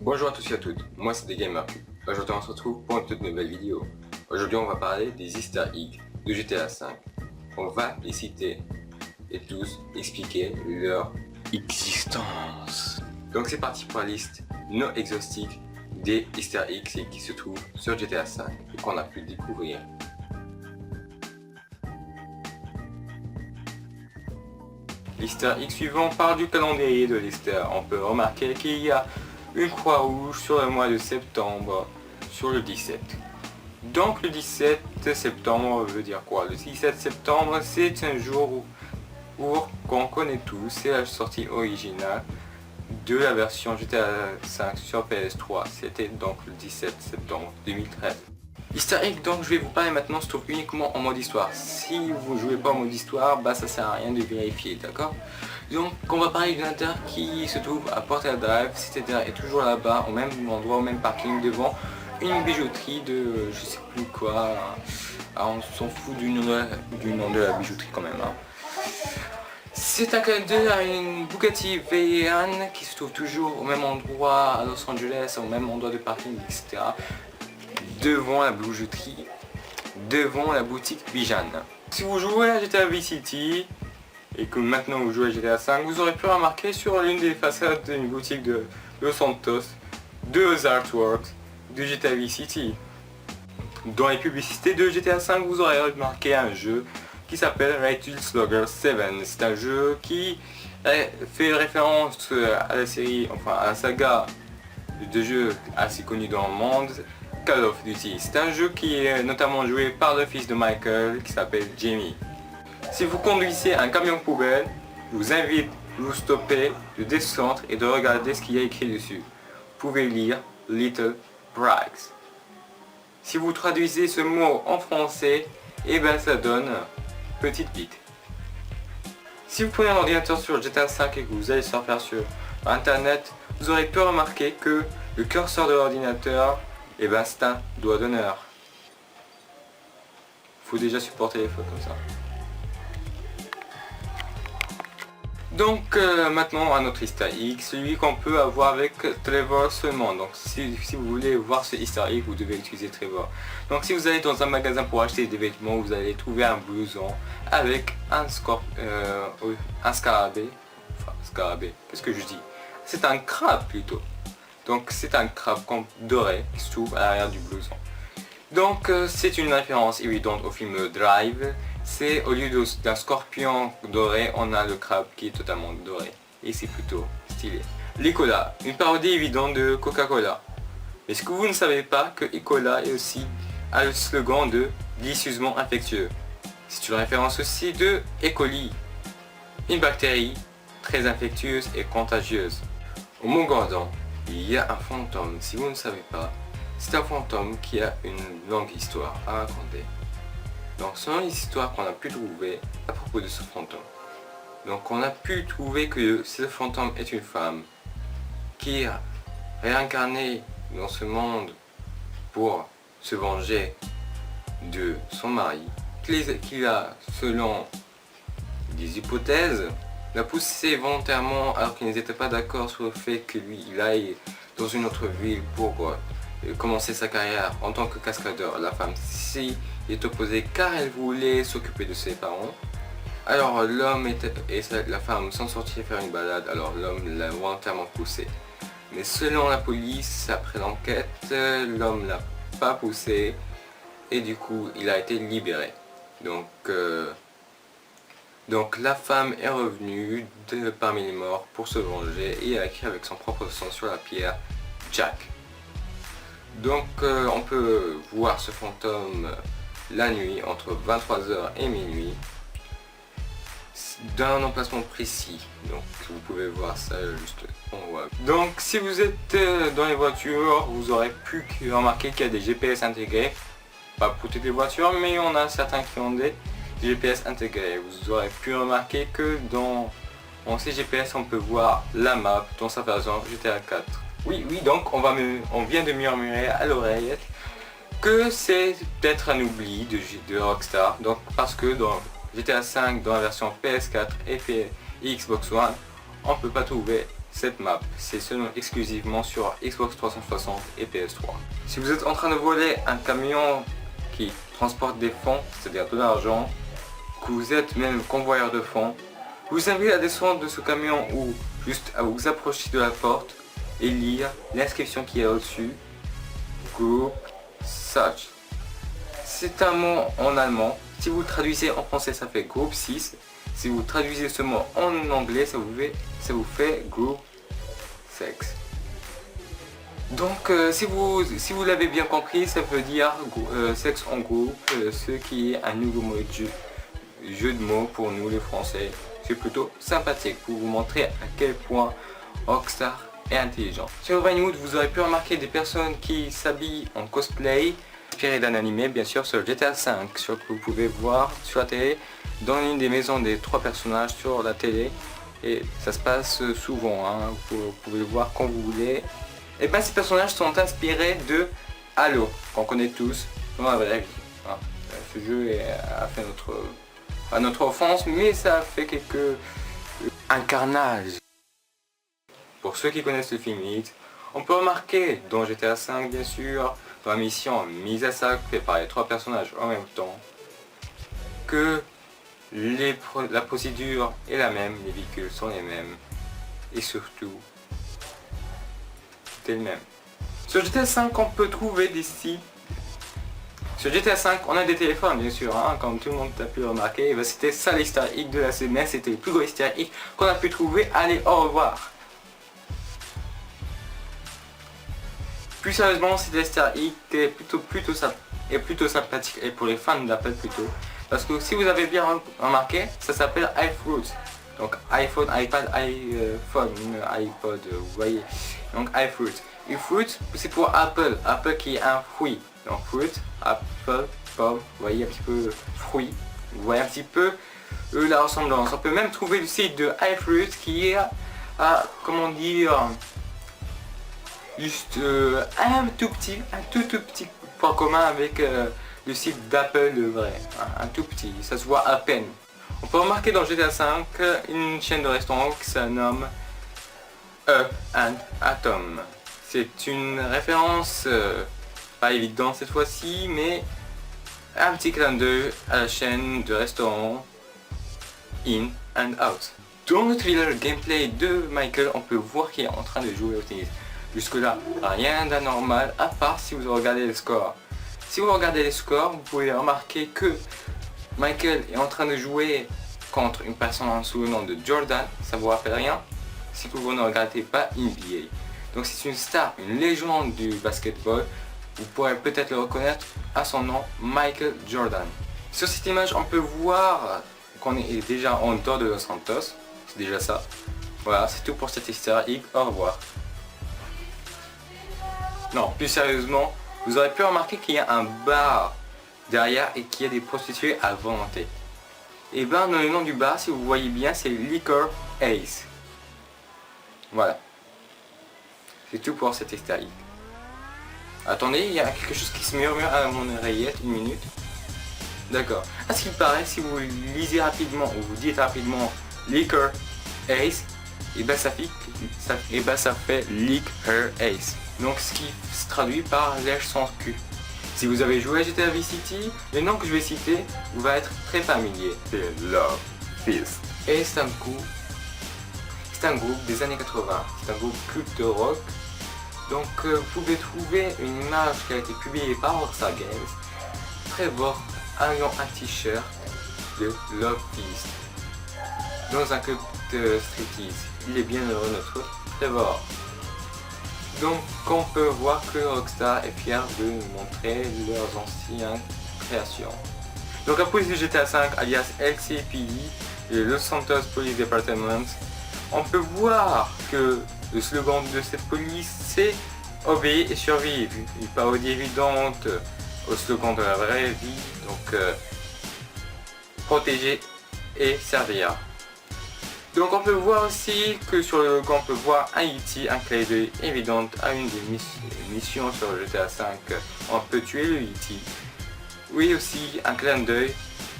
Bonjour à tous et à toutes, moi c'est Gamer. Aujourd'hui on se retrouve pour une toute nouvelle vidéo. Aujourd'hui on va parler des Easter eggs de GTA V. On va les citer et tous expliquer leur existence. Donc c'est parti pour la liste non exhaustive des Easter eggs qui se trouvent sur GTA V et qu'on a pu découvrir. L'Easter egg suivant part du calendrier de l'Easter. On peut remarquer qu'il y a une croix rouge sur le mois de septembre, sur le 17. Donc le 17 septembre veut dire quoi? Le 17 septembre c'est un jour où qu'on connaît tous, c'est la sortie originale de la version GTA 5 sur PS3. C'était donc le 17 septembre 2013. Easter egg, donc je vais vous parler maintenant, se trouve uniquement en mode histoire. Si vous jouez pas en mode histoire, bah ça sert à rien de vérifier, d'accord? Donc on va parler d'un intérieur qui se trouve à Portal Drive, c'est-à-dire est toujours là-bas, au même endroit, au même parking, devant une bijouterie de je sais plus quoi. Ah, on s'en fout du nom de la bijouterie quand même. Hein. C'est un clin d'œil à une Bugatti Veyron qui se trouve toujours au même endroit à Los Angeles, au même endroit de parking, etc. Devant la bijouterie, devant la boutique Bijan. Si vous jouez à GTA Vice City et que maintenant vous jouez à GTA 5, vous aurez pu remarquer sur l'une des façades d'une boutique de Los Santos deux artworks de GTA Vice City. Dans les publicités de GTA 5, vous aurez remarqué un jeu qui s'appelle Rated Slugger 7. C'est un jeu qui fait référence à la série, enfin à la saga de jeux assez connus dans le monde, Call of Duty. C'est un jeu qui est notamment joué par le fils de Michael qui s'appelle Jamie. Si vous conduisez un camion poubelle, je vous invite de vous stopper, de descendre et de regarder ce qu'il y a écrit dessus. Vous pouvez lire Little Brags. Si vous traduisez ce mot en français, et ben ça donne petite bite. Si vous prenez un ordinateur sur GTA 5 et que vous allez surfer sur internet, vous aurez pu remarquer que le curseur de l'ordinateur, et ben c'est un doigt d'honneur. Faut déjà supporter les fautes comme ça. Donc maintenant à notre Easter egg, celui qu'on peut avoir avec Trevor seulement. Donc si vous voulez voir ce Easter egg, vous devez utiliser Trevor. Donc si vous allez dans un magasin pour acheter des vêtements, vous allez trouver un blouson avec un scarabée. Enfin, scarabée, qu'est-ce que je dis? C'est un crabe plutôt. Donc c'est un crabe doré qui se trouve à l'arrière du blouson. Donc c'est une référence évidente au film Drive. C'est au lieu d'un scorpion doré, on a le crabe qui est totalement doré. Et c'est plutôt stylé. L'E-Cola, une parodie évidente de Coca-Cola. Est-ce que vous ne savez pas que E-Cola est aussi a le slogan de délicieusement infectieux? C'est une référence aussi de E. coli, une bactérie très infectieuse et contagieuse. Au Mont Gordon, il y a un fantôme. Si vous ne savez pas, c'est un fantôme qui a une longue histoire à raconter. Donc selon les histoires qu'on a pu trouver à propos de ce fantôme. Donc on a pu trouver que ce fantôme est une femme qui est réincarnée dans ce monde pour se venger de son mari, qu'il a, selon des hypothèses, l'a poussé volontairement alors qu'ils n'étaient pas d'accord sur le fait que lui il aille dans une autre ville pour commencer sa carrière en tant que cascadeur. La femme si est opposée car elle voulait s'occuper de ses parents. Alors l'homme et la femme sont sortis faire une balade, alors l'homme l'a volontairement poussé. Mais selon la police, après l'enquête, l'homme l'a pas poussé et du coup il a été libéré. Donc la femme est revenue parmi les morts pour se venger et a écrit avec son propre sang sur la pierre Jack. Donc on peut voir ce fantôme la nuit entre 23h et minuit d'un emplacement précis. Donc vous pouvez voir ça juste en haut. Donc si vous êtes dans les voitures, vous aurez pu remarquer qu'il y a des GPS intégrés. Pas pour toutes les voitures, mais il y en a certains qui ont des GPS intégrés. Vous aurez pu remarquer que dans ces GPS on peut voir la map dans sa version GTA 4. Oui, donc on vient de murmurer à l'oreillette que c'est peut-être un oubli de Rockstar. Donc parce que dans GTA 5, dans la version PS4 et Xbox One, on ne peut pas trouver cette map. C'est seulement exclusivement sur Xbox 360 et PS3. Si vous êtes en train de voler un camion qui transporte des fonds, c'est-à-dire de l'argent, que vous êtes même convoyeur de fonds, je vous invite à descendre de ce camion ou juste à vous approcher de la porte et lire l'inscription qui est au-dessus. Group Such. C'est un mot en allemand. Si vous le traduisez en français, ça fait groupe 6. Si vous traduisez ce mot en anglais, ça vous fait group 6. Donc si vous l'avez bien compris, ça veut dire sexe en groupe, ce qui est un nouveau jeu de mots pour nous les Français. C'est plutôt sympathique pour vous montrer à quel point Rockstar est intelligent. Sur Vinewood, vous aurez pu remarquer des personnes qui s'habillent en cosplay, inspiré d'un animé, bien sûr, sur GTA V, sur que vous pouvez voir sur la télé, dans une des maisons des 3 personnages sur la télé. Et ça se passe souvent, hein, vous pouvez le voir quand vous voulez. Et bien ces personnages sont inspirés de Halo, qu'on connaît tous dans la vraie vie. Hein. Ce jeu a fait notre offense, mais ça a fait un carnage. Pour ceux qui connaissent le film Hit, on peut remarquer dans GTA V bien sûr, dans la mission mise à sac faite par les 3 personnages en même temps, que la procédure est la même, les véhicules sont les mêmes, et surtout, c'est le même. Sur GTA V, on peut trouver des sites. Sur GTA V, on a des téléphones bien sûr, hein, comme tout le monde a pu le remarquer. Ben, c'était ça l'easter egg de la semaine, c'était le plus gros easter egg qu'on a pu trouver. Allez, au revoir. Plus sérieusement, cet easter egg est plutôt sympathique et pour les fans d'Apple plutôt. Parce que si vous avez bien remarqué, ça s'appelle iFruit. Donc iPhone, iPad, iPhone, iPod, vous voyez. Donc iFruit. iFruit, c'est pour Apple. Apple qui est un fruit. Donc fruit, Apple, pomme, vous voyez un petit peu fruit. Vous voyez un petit peu la ressemblance. On peut même trouver le site de iFruit qui est comment dire, juste un tout petit point commun avec le site d'Apple le vrai, un tout petit, ça se voit à peine. On peut remarquer dans GTA V une chaîne de restaurants qui se nomme and Atom. C'est une référence pas évidente cette fois-ci, mais un petit clin d'œil à la chaîne de restaurants In and Out. Dans le trailer gameplay de Michael, on peut voir qu'il est en train de jouer au tennis. Jusque là, rien d'anormal, à part si vous regardez les scores. Si vous regardez les scores, vous pouvez remarquer que Michael est en train de jouer contre une personne sous le nom de Jordan. Ça vous rappelle rien si vous ne regardez pas NBA. Donc c'est une star, une légende du basketball. Vous pourrez peut-être le reconnaître à son nom, Michael Jordan. Sur cette image, on peut voir qu'on est déjà en dehors de Los Santos. C'est déjà ça. Voilà, c'est tout pour cette easter egg. Au revoir. Non, plus sérieusement, vous aurez pu remarquer qu'il y a un bar derrière et qu'il y a des prostituées à volonté. Et bien dans le nom du bar, si vous voyez bien, c'est Liquor Ace. Voilà. C'est tout pour cet easter egg. Attendez, il y a quelque chose qui se murmure à mon oreillette, une minute. D'accord. À ce qu'il paraît, si vous lisez rapidement ou vous dites rapidement Liquor Ace, et ben ça fait Lick Her Ace. Donc ce qui se traduit par lèche son cul. Si vous avez joué à GTA Vice City, le nom que je vais citer vous va être très familier. C'est Love Fist. Et c'est un groupe des années 80. C'est un groupe culte de rock. Donc vous pouvez trouver une image qui a été publiée par Rockstar Games. Trevor ayant un t-shirt de Love Fist dans un club de striptease. Il est bien heureux notre Trevor. Donc on peut voir que Rockstar est fier de nous montrer leurs anciennes créations. Donc la police du GTA V alias LCPD, le Los Santos Police Department, on peut voir que le slogan de cette police c'est obéir et survivre. Une parodie évidente au slogan de la vraie vie, donc protéger et servir. Donc on peut voir aussi que sur le logo on peut voir un E.T., un clin d'œil évident à une des missions sur le GTA V. On peut tuer le E.T. Oui aussi un clin d'œil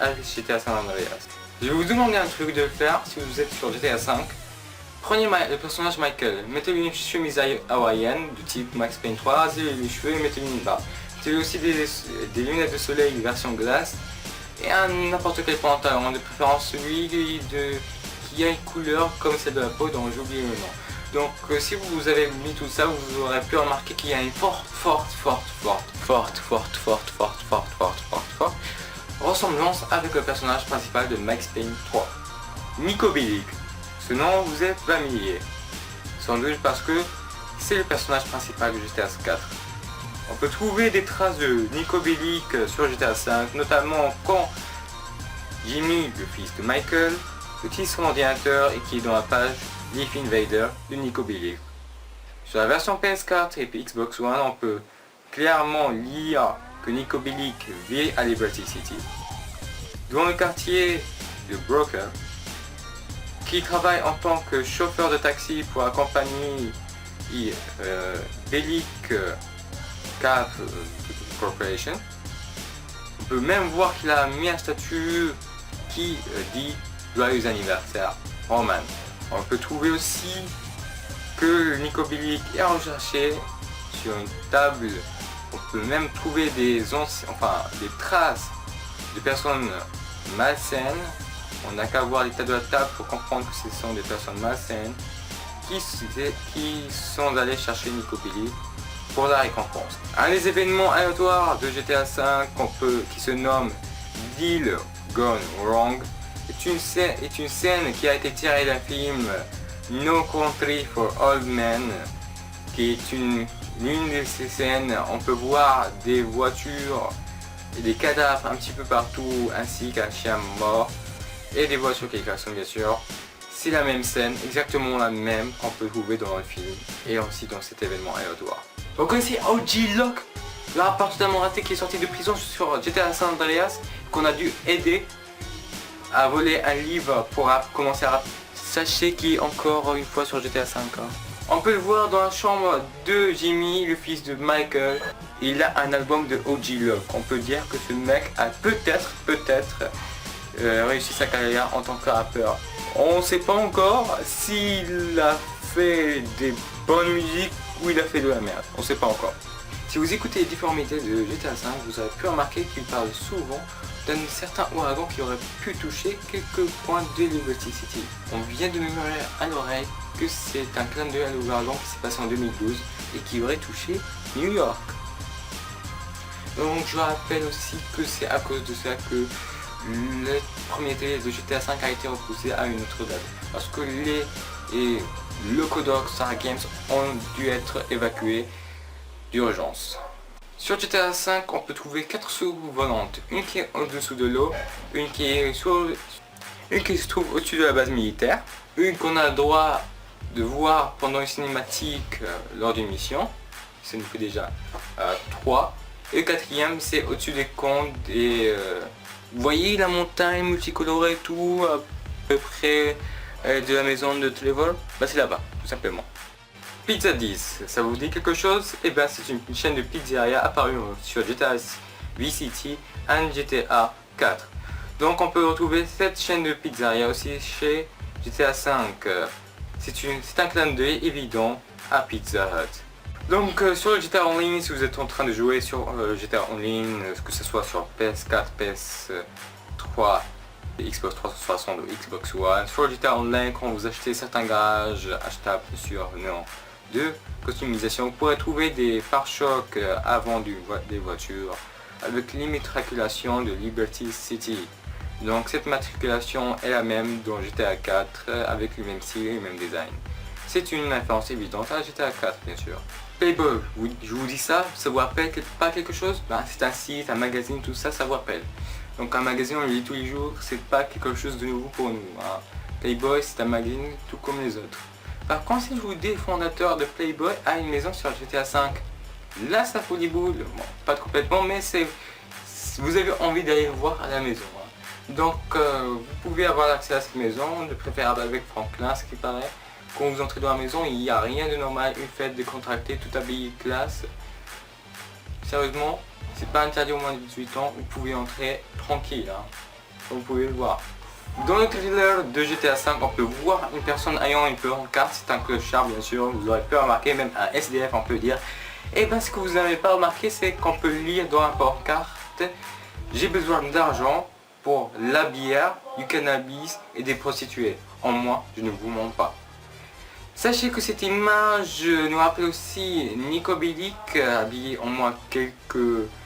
à GTA San Andreas. Je vais vous demander un truc de faire si vous êtes sur GTA V. Prenez le personnage Michael, mettez-lui une chemise hawaïenne du type Max Payne 3, rasez les cheveux et mettez-lui une barbe. Mettez-lui aussi des lunettes de soleil version glace et n'importe quel pantalon, de préférence celui qui a une couleur comme celle de la peau dont j'ai oublié le nom. Donc si vous avez mis tout ça, vous aurez pu remarquer qu'il y a une forte ressemblance avec le personnage principal de Max Payne 3. Niko Bellic. Ce nom vous est familier. Sans doute parce que c'est le personnage principal de GTA 4. On peut trouver des traces de Niko Bellic sur GTA 5, notamment quand Jimmy, le fils de Michael, utilise son ordinateur et qui est dans la page Leaf Invader de Niko Bellic. Sur la version PS4 et Xbox One, on peut clairement lire que Niko Bellic vit à Liberty City, dans le quartier de Broker, qui travaille en tant que chauffeur de taxi pour la compagnie Bellic Cab Corporation. On peut même voir qu'il a mis un statut qui dit Joyeux anniversaire Roman. On peut trouver aussi que Niko Bellic est recherché sur une table. On peut même trouver des traces de personnes malsaines. On n'a qu'à voir l'état de la table pour comprendre que ce sont des personnes malsaines qui sont allées chercher Niko Bellic pour la récompense. Un des événements aléatoires de GTA V qui se nomme Deal Gone Wrong est une scène qui a été tirée d'un film No Country for Old Men, qui est l'une de ces scènes. On peut voir des voitures et des cadavres un petit peu partout, ainsi qu'un chien mort et des voitures qui klaxonnent bien sûr. C'est la même scène, exactement la même qu'on peut trouver dans le film et aussi dans cet événement aléatoire. Vous connaissez OG Locke, le rappeur totalement raté qui est sorti de prison sur GTA San Andreas, qu'on a dû aider à voler un livre pour commencer à rapper. Sachez qu'il est encore une fois sur GTA 5. On peut le voir dans la chambre de Jimmy, le fils de Michael. Il a un album de OG Locke. On peut dire que ce mec a peut-être réussi sa carrière en tant que rappeur. On ne sait pas encore s'il a fait des bonnes musiques ou il a fait de la merde. On ne sait pas encore. Si vous écoutez les difformités de GTA 5, vous avez pu remarquer qu'il parle souvent d'un certain ouragan qui aurait pu toucher quelques points de Liberty City. On vient de murmurer à l'oreille que c'est un clin d'œil à l'ouragan qui s'est passé en 2012 et qui aurait touché New York. Donc je rappelle aussi que c'est à cause de ça que le premier télé de GTA 5 a été repoussé à une autre date. Parce que les Locodoc Star Games ont dû être évacués d'urgence. Sur GTA 5, on peut trouver 4 soucoupes volantes, une qui est en dessous de l'eau, une qui se trouve au-dessus de la base militaire, une qu'on a le droit de voir pendant une cinématique lors d'une mission, ça nous fait déjà 3, et le quatrième c'est au-dessus des comptes et vous voyez la montagne multicolorée et tout, à peu près de la maison de Trevor, bah c'est là-bas, tout simplement. Pizza 10, ça vous dit quelque chose? Eh bien c'est une chaîne de pizzeria apparue sur GTA Vice City et GTA 4. Donc on peut retrouver cette chaîne de pizzeria aussi chez GTA 5. C'est un clin d'œil évident à Pizza Hut. Donc sur le GTA Online, si vous êtes en train de jouer sur GTA Online, que ce soit sur PS4, PS3, Xbox 360 ou Xbox One, sur le GTA Online, quand vous achetez certains garages achetables sur nom de customisation, vous pourrez trouver des pare-chocs avant des voitures avec l'immatriculation de Liberty City. Donc cette matriculation est la même dans GTA 4 avec le même style et le même design. C'est une influence évidente à GTA 4 bien sûr. Playboy, je vous dis ça vous rappelle pas quelque chose? C'est un site, un magazine, tout ça, ça vous rappelle. Donc un magazine on le lit tous les jours, c'est pas quelque chose de nouveau pour nous. Playboy c'est un magazine tout comme les autres. Par contre si je vous dis le fondateur de Playboy a une maison sur GTA 5, là ça fout des boules, bon, pas complètement mais vous avez envie d'aller voir à la maison. Donc vous pouvez avoir accès à cette maison, de préférable avec Franklin ce qui paraît. Quand vous entrez dans la maison, il n'y a rien de normal, une fête décontractée, tout habillé classe. Sérieusement, c'est pas interdit au moins de 18 ans, vous pouvez entrer tranquille, vous pouvez le voir. Dans le trailer de GTA V, on peut voir une personne ayant une pancarte, c'est un clochard bien sûr, vous aurez pu remarquer, même un SDF on peut dire. Et bien ce que vous n'avez pas remarqué, c'est qu'on peut lire dans la pancarte: j'ai besoin d'argent pour la bière, du cannabis et des prostituées. En moi, je ne vous mens pas. Sachez que cette image nous rappelle aussi Nico Bellic, habillé en moins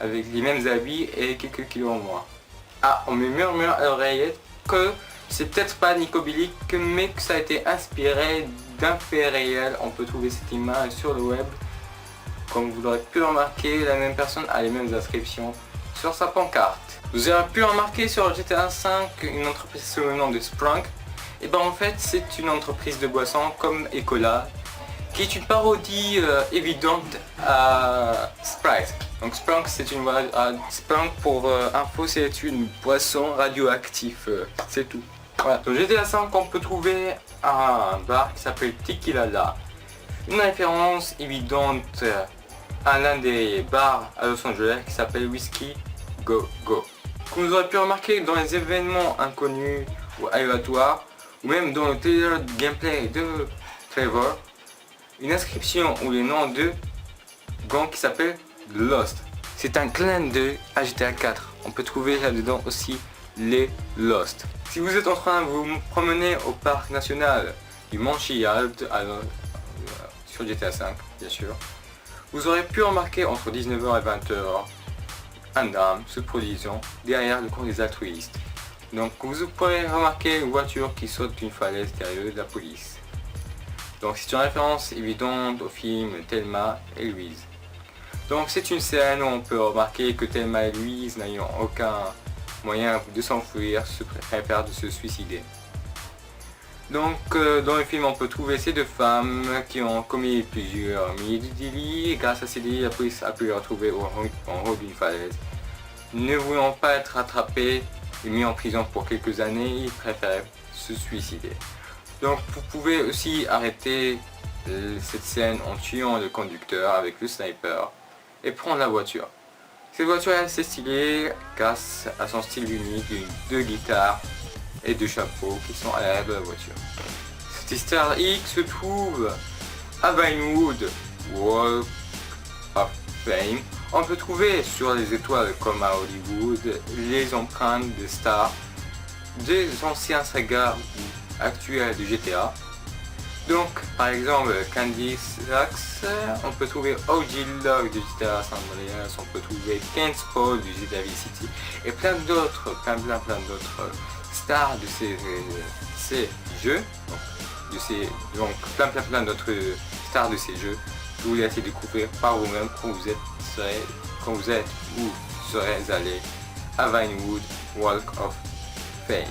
avec les mêmes habits et quelques kilos en moins. Ah, on me murmure à l'oreillette que c'est peut-être pas Nico Bellic, mais que ça a été inspiré d'un fait réel. On peut trouver cette image sur le web. Comme vous l'aurez pu remarquer, la même personne a les mêmes inscriptions sur sa pancarte. Vous aurez pu remarquer sur GTA V une entreprise sous le nom de Sprunk. Et ben en fait c'est une entreprise de boissons comme Ecola, qui est une parodie évidente à Sprite. Donc Sprunk, c'est une Sprunk pour info, c'est une boisson radioactive, c'est tout. Voilà. Dans GTA V, on peut trouver un bar qui s'appelle Tequila, une référence évidente à l'un des bars à Los Angeles qui s'appelle Whiskey Go Go. Comme vous aurez pu remarquer dans les événements inconnus ou aléatoires, ou même dans le trailer de gameplay de Trevor, une inscription ou le nom de gang qui s'appelle Lost. C'est un clin d'œil à GTA 4. On peut trouver là-dedans aussi les Lost. Si vous êtes en train de vous promener au parc national du Mont Chiald, sur GTA 5 bien sûr, vous aurez pu remarquer entre 19h et 20h un drame se produisant derrière le camp des altruistes. Donc vous pourrez remarquer une voiture qui saute d'une falaise derrière la police. Donc c'est une référence évidente au film Thelma et Louise. Donc c'est une scène où on peut remarquer que Thelma et Louise, n'ayant aucun moyen de s'enfuir, se préparent de se suicider. Donc dans le film on peut trouver ces deux femmes qui ont commis plusieurs milliers de délits, et grâce à ces délits la police a pu les retrouver en haut d'une falaise. Ne voulant pas être attrapés et mis en prison pour quelques années, ils préféraient se suicider. Donc vous pouvez aussi arrêter cette scène en tuant le conducteur avec le sniper et prendre la voiture. Cette voiture est assez stylée grâce à son style unique, de guitare et de chapeau qui sont à l'arrière de la voiture. Cette Easter egg se trouve à Vinewood, Walk of Fame. On peut trouver sur les étoiles comme à Hollywood les empreintes de stars des anciens sagas actuels de GTA. Donc par exemple Candice Lax, on peut trouver OG Log de GTA San Andreas, on peut trouver Kent's Hall du GTA Vice City et plein d'autres, plein d'autres stars de ces jeux. Donc plein d'autres stars de ces jeux. Je vous laisse découvrir par vous-même quand vous êtes ou serez allé à Vinewood Walk of Fame.